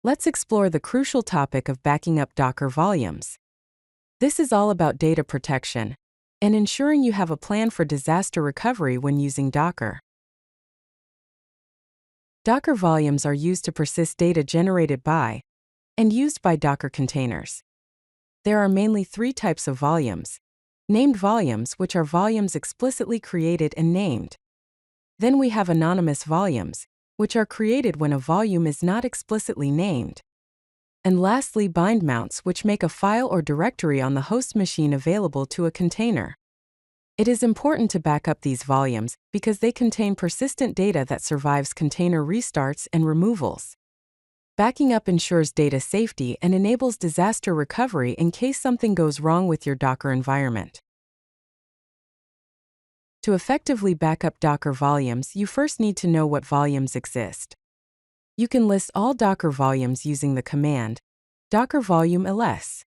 Let's explore the crucial topic of backing up Docker volumes. This is all about data protection and ensuring you have a plan for disaster recovery when using Docker. Docker volumes are used to persist data generated by and used by Docker containers. There are mainly three types of volumes. Named volumes, which are volumes explicitly created and named. Then we have anonymous volumes, which are created when a volume is not explicitly named. And lastly, bind mounts, which make a file or directory on the host machine available to a container. It is important to back up these volumes because they contain persistent data that survives container restarts and removals. Backing up ensures data safety and enables disaster recovery in case something goes wrong with your Docker environment. To effectively back up Docker volumes, you first need to know what volumes exist. You can list all Docker volumes using the command docker volume ls.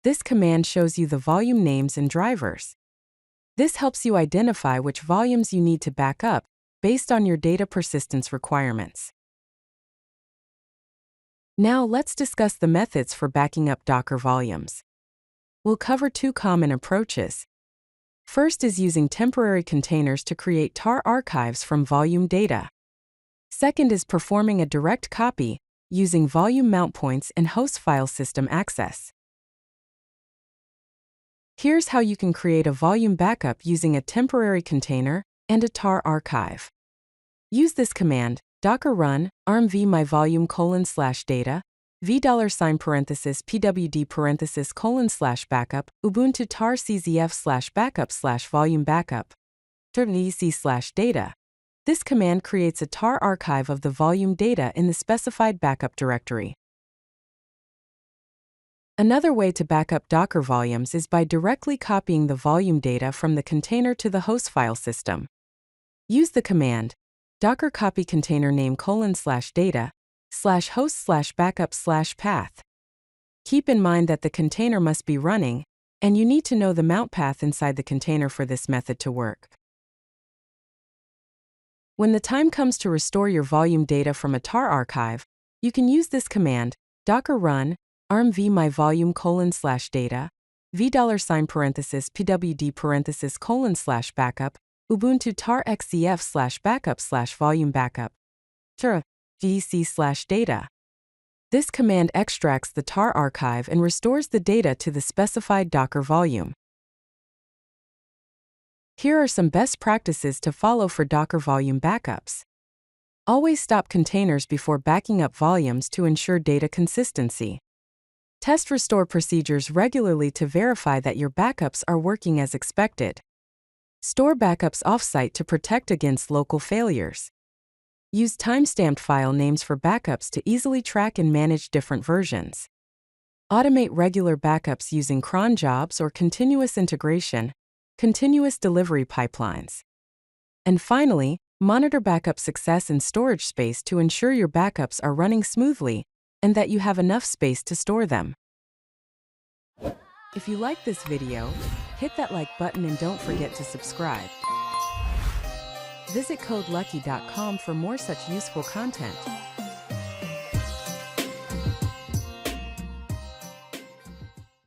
This command shows you the volume names and drivers. This helps you identify which volumes you need to back up based on your data persistence requirements. Now let's discuss the methods for backing up Docker volumes. We'll cover two common approaches. First is using temporary containers to create tar archives from volume data. Second is performing a direct copy using volume mount points and host file system access. Here's how you can create a volume backup using a temporary container and a tar archive. Use this command, docker run rmv myvolume:/data $pwd:/backup ubuntu tar czf/backup/volume backup /data. This command creates a tar archive of the volume data in the specified backup directory. Another way to back up Docker volumes is by directly copying the volume data from the container to the host file system. Use the command docker copy container name:/data /host/backup/path. Keep in mind that the container must be running, and you need to know the mount path inside the container for this method to work. When the time comes to restore your volume data from a tar archive, you can use this command, docker run rmv myvolume:/data $pwd:/backup ubuntu tar xcf/backup/volume backup dc/data. This command extracts the tar archive and restores the data to the specified Docker volume. Here are some best practices to follow for Docker volume backups. Always stop containers before backing up volumes to ensure data consistency. Test restore procedures regularly to verify that your backups are working as expected. Store backups offsite to protect against local failures. Use timestamped file names for backups to easily track and manage different versions. Automate regular backups using cron jobs or continuous integration, continuous delivery pipelines. And finally, monitor backup success and storage space to ensure your backups are running smoothly and that you have enough space to store them. If you like this video, hit that like button and don't forget to subscribe. Visit CodeLucky.com for more such useful content.